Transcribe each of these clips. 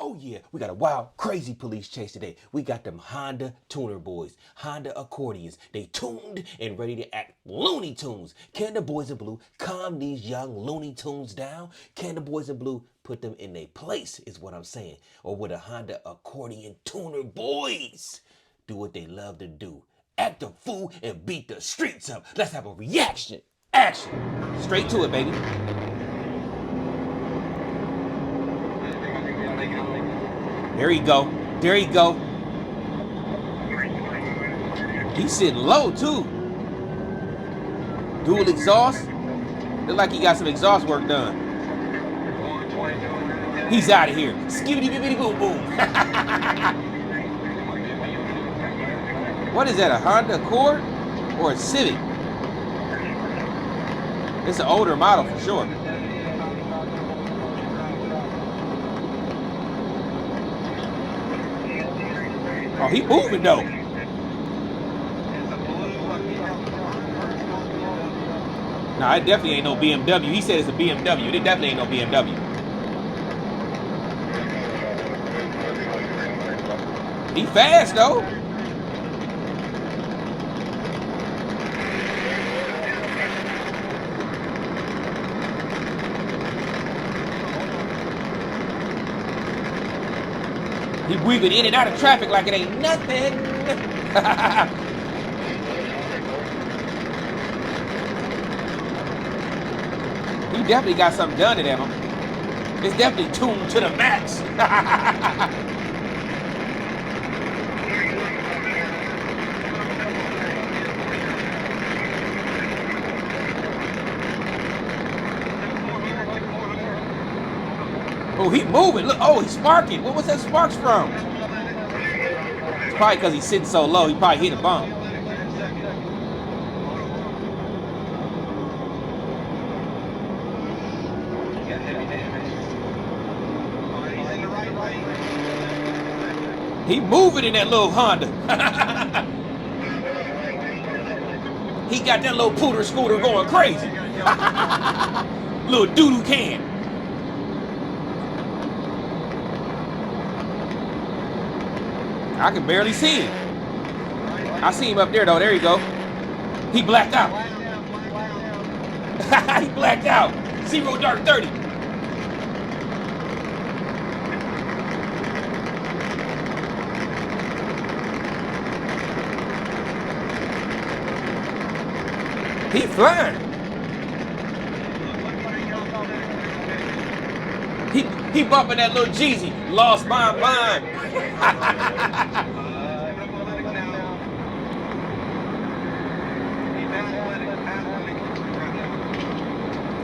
Oh yeah, we got a wild, crazy police chase today. We got them Honda tuner boys, Honda accordions. They tuned and ready to act Looney Tunes. Can the boys in blue calm these young Looney Tunes down? Can the boys in blue put them in their place is what I'm saying. Or would a Honda accordion tuner boys do what they love to do? Act a fool and beat the streets up. Let's have a reaction. Action. Straight to it, baby. There you go. There you go. He's sitting low, too. Dual exhaust. Look like he got some exhaust work done. He's out of here. Skibbity bibbity boom boom. What is that, a Honda Accord or a Civic? It's an older model for sure. Oh, he moving though. Nah, it definitely ain't no BMW. He said it's a BMW. It definitely ain't no BMW. He fast though. He weaving in and out of traffic like it ain't nothing. He definitely got something done to them. It's definitely tuned to the max. Oh, he moving. Look, oh, he's sparking. What was that sparks from? It's probably because he's sitting so low, he probably hit a bump. He moving in that little Honda. He got that little pooter scooter going crazy. Little doo-doo can. I can barely see him. I see him up there though. There you go. He blacked out. He blacked out. 0 dark 30. He flying. He bumping that little Jeezy. Lost my mind.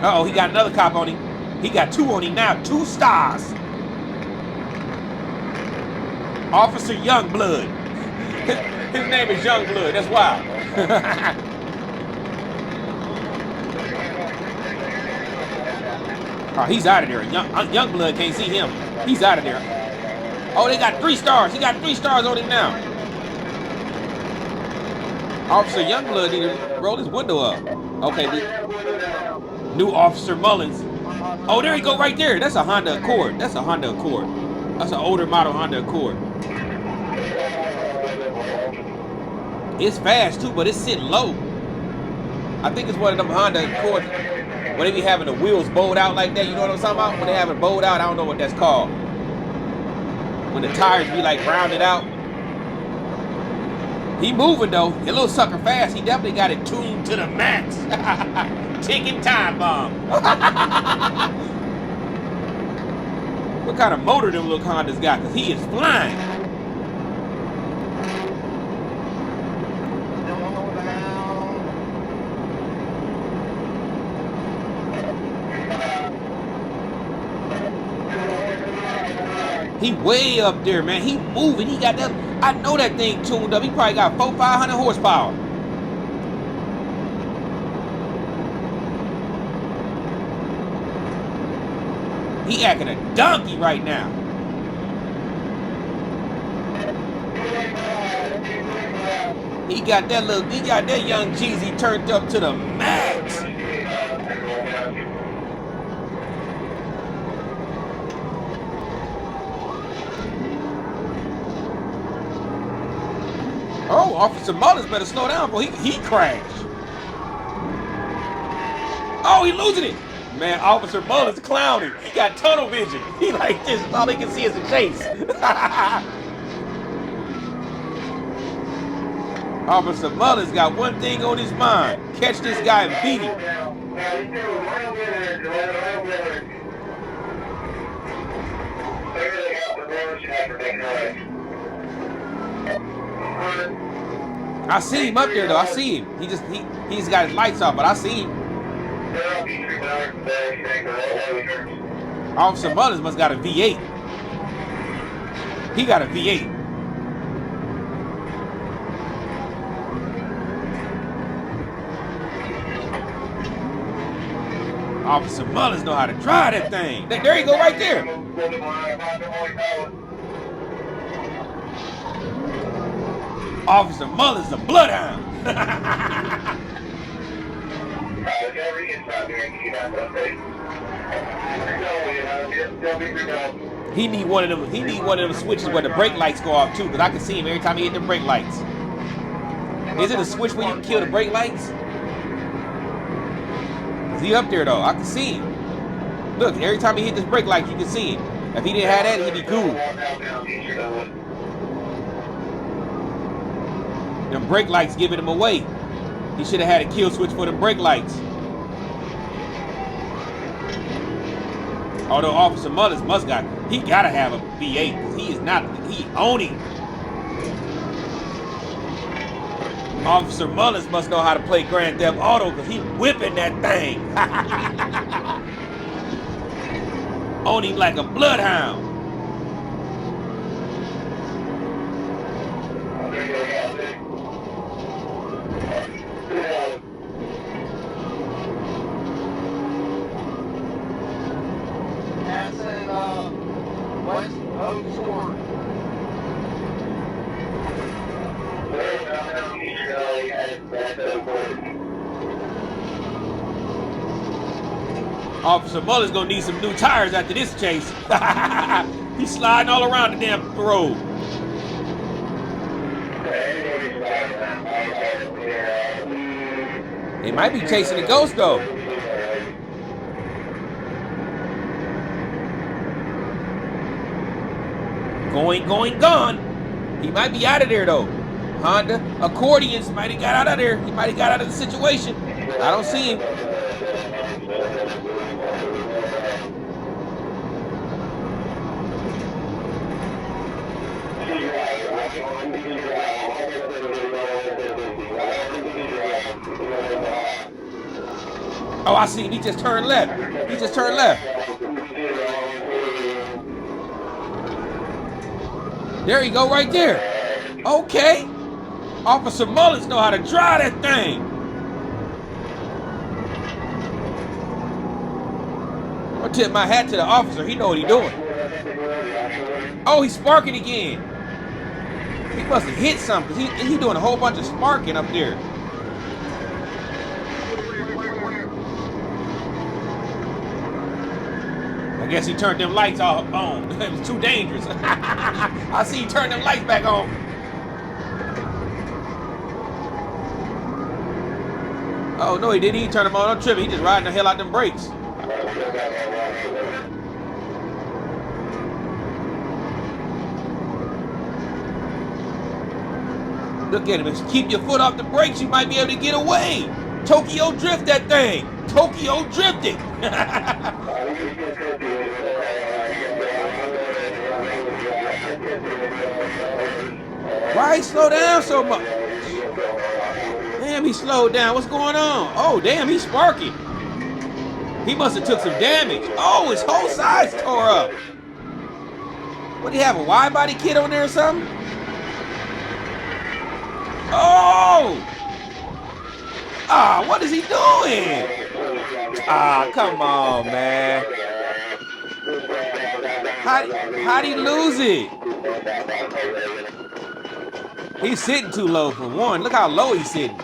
Uh-oh, he got another cop on him. He got 2 on him now. 2 stars. Officer Youngblood. His name is Youngblood. That's wild. Oh, he's out of there. Youngblood can't see him. He's out of there. Oh, they got 3 stars. He got 3 stars on him now. Officer Youngblood need to roll his window up. Okay, new Officer Mullins. Oh, there you go right there. That's a Honda Accord. That's a Honda Accord. That's an older model Honda Accord. It's fast too, but it's sitting low. I think it's one of them Honda Accords when they be having the wheels bowed out like that. You know what I'm talking about? When they have it bowed out, I don't know what that's called. When the tires be like rounded out. He moving though. That little sucker fast. He definitely got it tuned to the max. Ticking time bomb. What kind of motor them little Hondas got? Because he is flying. He way up there, man. He moving. He got that. I know that thing tuned up. He probably got 400-500 horsepower. He acting a donkey right now. He got that young Jeezy turned up to the max. Oh, Officer Mullins better slow down, boy. He crashed. Oh, he losing it. Man, Officer Mullins clowning. He got tunnel vision. He like this. All he can see is a chase. Officer Mullins got one thing on his mind. Catch this guy and beat him. I see him up there though. I see him. He's got his lights off, but I see him. Officer Mullins must got a V8. He got a V8. Officer Mullins know how to drive that thing. There you go, right there. Officer Mullins a bloodhound. He need one of them. He need one of them switches where the brake lights go off too, because I can see him every time he hit the brake lights. Is it a switch where you can kill the brake lights? Is he up there though? I can see him. Look, every time he hit this brake light, you can see him. If he didn't have that, he'd be cool. Them brake lights giving him away. He should have had a kill switch for them brake lights. Although Officer Mullins he gotta have a V8 because he owning. Officer Mullins must know how to play Grand Theft Auto because he whipping that thing. On him like a bloodhound. Officer Mullins gonna need some new tires after this chase. He's sliding all around the damn road. They might be chasing a ghost though. Gone. He might be out of there though. Honda accordions might have got out of there. He might have got out of the situation. I don't see him. Oh, I see him. He just turned left. There you go, right there. Okay. Officer Mullins know how to drive that thing. I'll tip my hat to the officer. He know what he's doing. Oh, he's sparking again. He must have hit something because he doing a whole bunch of sparking up there. I guess he turned them lights off on. It was too dangerous. I see he turned them lights back on. Oh, no, he didn't. He turned them on. I'm tripping. He just riding the hell out them brakes. Look at him. If you keep your foot off the brakes, you might be able to get away. Tokyo drift that thing. Tokyo drifted. Why he slow down so much? Damn, he slowed down. What's going on? Oh, damn, he's sparking. He must have took some damage. Oh, his whole side's tore up. What, do you have a wide body kit on there or something? Oh! Ah, what is he doing? Ah, come on, man. How'd he lose it? He's sitting too low for one. Look how low he's sitting.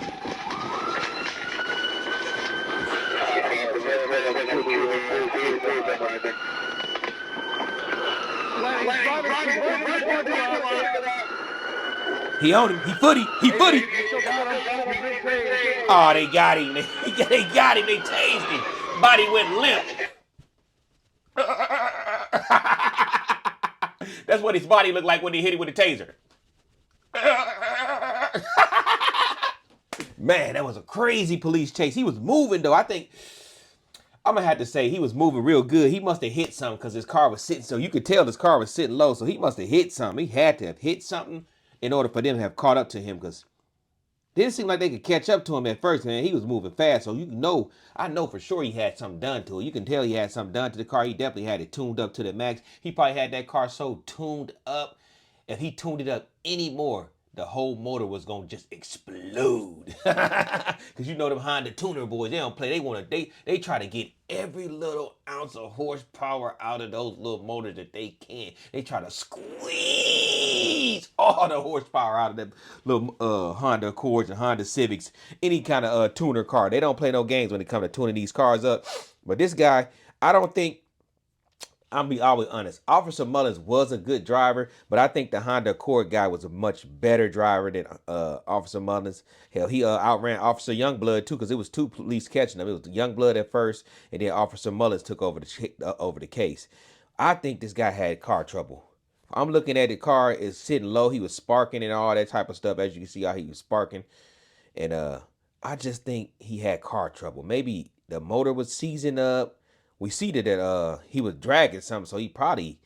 He on him. He footy. He footy. Oh, they got him. They got him. They tased him. Body went limp. That's what his body looked like when they hit him with a taser. Man, that was a crazy police chase. He was moving, though. I think I'm going to have to say he was moving real good. He must have hit something because his car was sitting. So you could tell his car was sitting low. So he must have hit something. He had to have hit something in order for them to have caught up to him, because it didn't seem like they could catch up to him at first, man. He was moving fast. So I know for sure he had something done to it. You can tell he had something done to the car. He definitely had it tuned up to the max. He probably had that car so tuned up. If he tuned it up any more, the whole motor was gonna just explode. Cause you know them Honda tuner boys, they don't play. They try to get every little ounce of horsepower out of those little motors that they can. They try to squeeze all the horsepower out of them little Honda Accords and Honda Civics, any kind of tuner car. They don't play no games when it comes to tuning these cars up. But this guy, I don't think, I'll be always honest, Officer Mullins was a good driver, but I think the Honda Accord guy was a much better driver than Officer Mullins. Hell, he outran Officer Youngblood too, because it was two police catching him. It was Youngblood at first, and then Officer Mullins took over the case. I think this guy had car trouble. I'm looking at the car is sitting low. He was sparking and all that type of stuff. As you can see how he was sparking, and I just think he had car trouble. Maybe the motor was seizing up. We see that he was dragging something, so he probably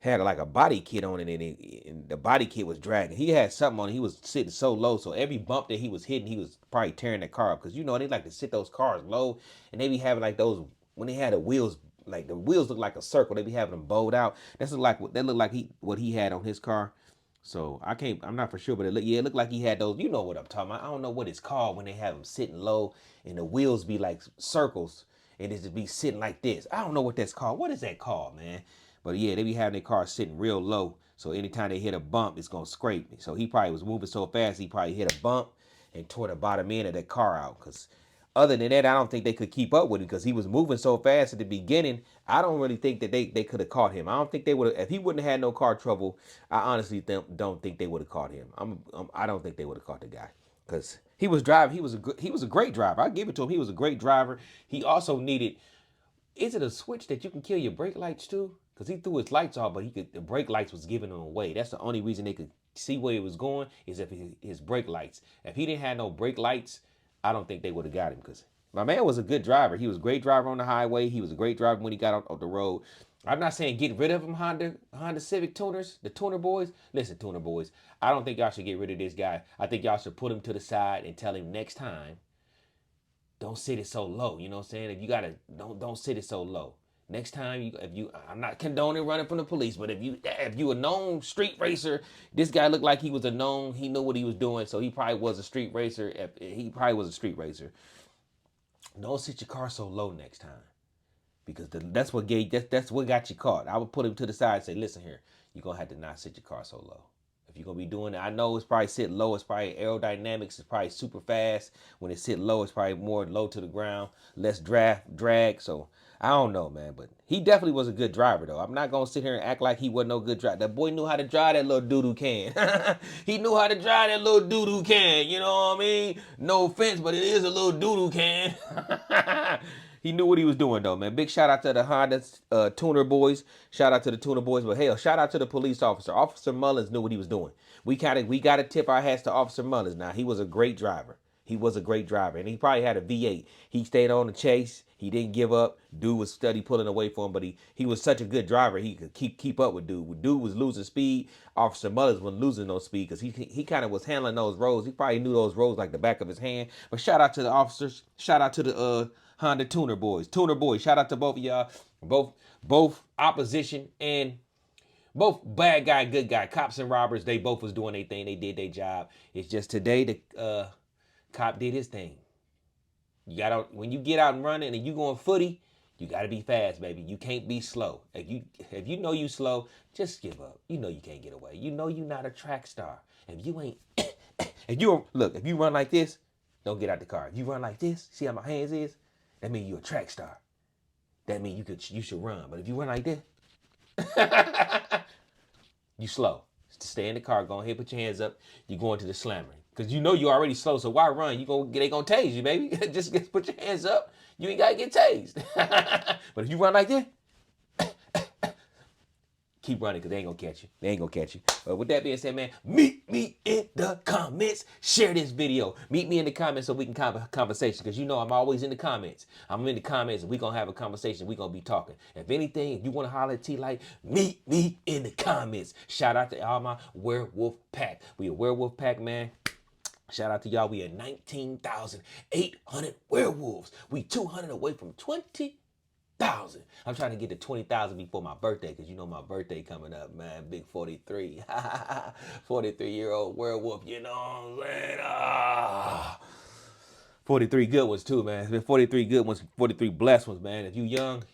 had like a body kit on it, and the body kit was dragging. He had something on it. He was sitting so low, so every bump that he was hitting, he was probably tearing the car up. Because, they like to sit those cars low, and they be having like those, when they had the wheels, like the wheels look like a circle. They be having them bowed out. That looked like what he had on his car. So I'm not for sure, but it looked like he had those. You know what I'm talking about. I don't know what it's called when they have them sitting low, and the wheels be like circles. And it just be sitting like this. I don't know what that's called. What is that called, man? But yeah, they be having their car sitting real low. So anytime they hit a bump, it's going to scrape. So he probably was moving so fast, he probably hit a bump and tore the bottom end of that car out. Because other than that, I don't think they could keep up with it because he was moving so fast at the beginning. I don't really think that they could have caught him. I don't think they would have. If he wouldn't have had no car trouble, I honestly don't think they would have caught him. I don't think they would have caught the guy. Because he was driving, he was a great driver. I give it to him. He was a great driver. He also needed. Is it a switch that you can kill your brake lights too? Because he threw his lights off, but the brake lights was giving him away. That's the only reason they could see where he was going is if his brake lights. If he didn't have no brake lights, I don't think they would have got him. Because my man was a good driver. He was a great driver on the highway. He was a great driver when he got off the road. I'm not saying get rid of them Honda Civic tuners, the tuner boys. Listen, tuner boys, I don't think y'all should get rid of this guy. I think y'all should put him to the side and tell him next time, don't sit it so low. You know what I'm saying? If you gotta, don't sit it so low. Next time, I'm not condoning running from the police, but if you a known street racer, this guy looked like he was he knew what he was doing, so he probably was a street racer. Don't sit your car so low next time. Because that's what got you caught. I would put him to the side and say, listen here, you're going to have to not sit your car so low. If you're going to be doing it, I know it's probably sit low. It's probably aerodynamics. It's probably super fast. When it sit low, it's probably more low to the ground, less drag. So I don't know, man. But he definitely was a good driver, though. I'm not going to sit here and act like he wasn't no good driver. That boy knew how to drive that little doo-doo can. He knew how to drive that little doo-doo can. You know what I mean? No offense, but it is a little doo-doo can. He knew what he was doing, though, man. Big shout out to the Honda tuner boys. Shout out to the tuner boys. But hell, shout out to the police officer. Officer Mullins knew what he was doing. We got to tip our hats to Officer Mullins. Now, he was a great driver. He was a great driver. And he probably had a V8. He stayed on the chase. He didn't give up. Dude was steady pulling away for him. But he was such a good driver. He could keep up with dude. Dude was losing speed. Officer Mullins wasn't losing no speed because he kind of was handling those roads. He probably knew those roads like the back of his hand. But shout out to the officers. Shout out to the Honda tuner boys. Tuner boys, shout out to both of y'all. Both opposition and both bad guy, good guy. Cops and robbers, they both was doing their thing. They did their job. It's just today the cop did his thing. When you get out and running and you going footy, you gotta be fast, baby. You can't be slow. If you know you slow, just give up. You know you can't get away. You know you're not a track star. If you ain't if you run like this, don't get out the car. If you run like this, see how my hands is? That means you're a track star. That means you should run. But if you run like this, you slow. Stay in the car. Go ahead, put your hands up. You're going to the slammer. Because you know you're already slow, so why run? They gonna tase you, baby. just put your hands up. You ain't gotta get tased. But if you run like that, keep running because they ain't gonna catch you. They ain't gonna catch you. But with that being said, man, meet me in the comments. Share this video. Meet me in the comments so we can have a conversation. Because you know I'm always in the comments. I'm in the comments and we gonna have a conversation. We gonna be talking. If anything, if you wanna holler at T-Light, meet me in the comments. Shout out to all my werewolf pack. We a werewolf pack, man. Shout out to y'all. We at 19,800 werewolves. We 200 away from 20,000. I'm trying to get to 20,000 before my birthday, because you know my birthday coming up, man. Big 43. 43-year-old werewolf, you know what I'm saying? 43 good ones too, man. It's been 43 good ones, 43 blessed ones, man. If you young,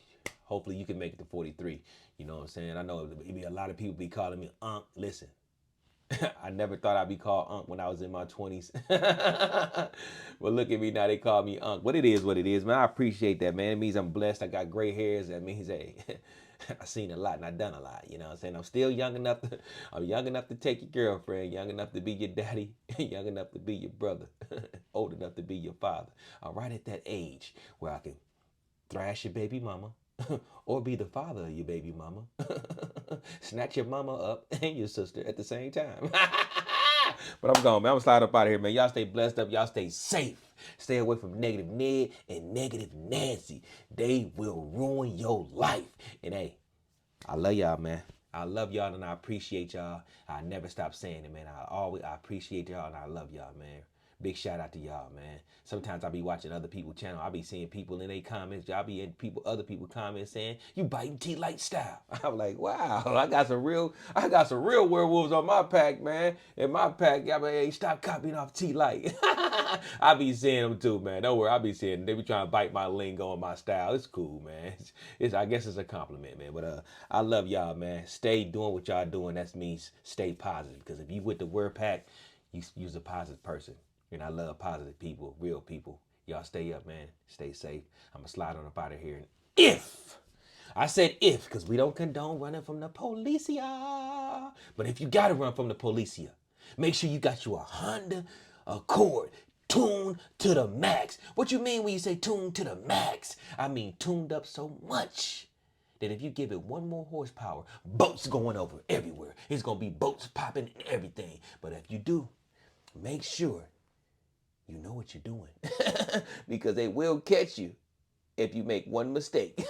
hopefully you can make it to 43. You know what I'm saying? I know a lot of people be calling me Unc. Listen. I never thought I'd be called Unc when I was in my 20s. But look at me now, they call me Unc. But it is what it is, man. I appreciate that, man. It means I'm blessed. I got gray hairs. That means, hey, I've seen a lot and I've done a lot. You know what I'm saying? I'm still young enough to take your girlfriend, young enough to be your daddy, young enough to be your brother, old enough to be your father. I'm right at that age where I can thrash your baby mama. Or be the father of your baby mama. Snatch your mama up and your sister at the same time. But I'm gone, man. I'm slide up out of here, man. Y'all stay blessed up. Y'all stay safe. Stay away from negative Ned and negative Nancy. They will ruin your life. And hey, I love y'all, man. I love y'all and I appreciate y'all. I never stop saying it, man. I appreciate y'all and I love y'all, man. Big shout out to y'all, man. Sometimes I be watching other people's channel. I be seeing people in their comments. Y'all be in other people's comments saying, you biting T-Light style. I'm like, wow, I got some real werewolves on my pack, man. In my pack, y'all be, hey, stop copying off T-Light. I be seeing them too, man. Don't worry, I be seeing them. They be trying to bite my lingo and my style. It's cool, man. I guess it's a compliment, man. But I love y'all, man. Stay doing what y'all doing. That means stay positive. Because if you with the word pack, you's a positive person. And I love positive people, real people. Y'all stay up, man. Stay safe. I'm going to slide on up out of here. And I said if, because we don't condone running from the policia. But if you got to run from the policia, make sure you got you a Honda Accord tuned to the max. What you mean when you say tuned to the max? I mean tuned up so much that if you give it one more horsepower, boats going over everywhere. It's going to be boats popping and everything. But if you do, make sure you know what you're doing. Because they will catch you if you make one mistake.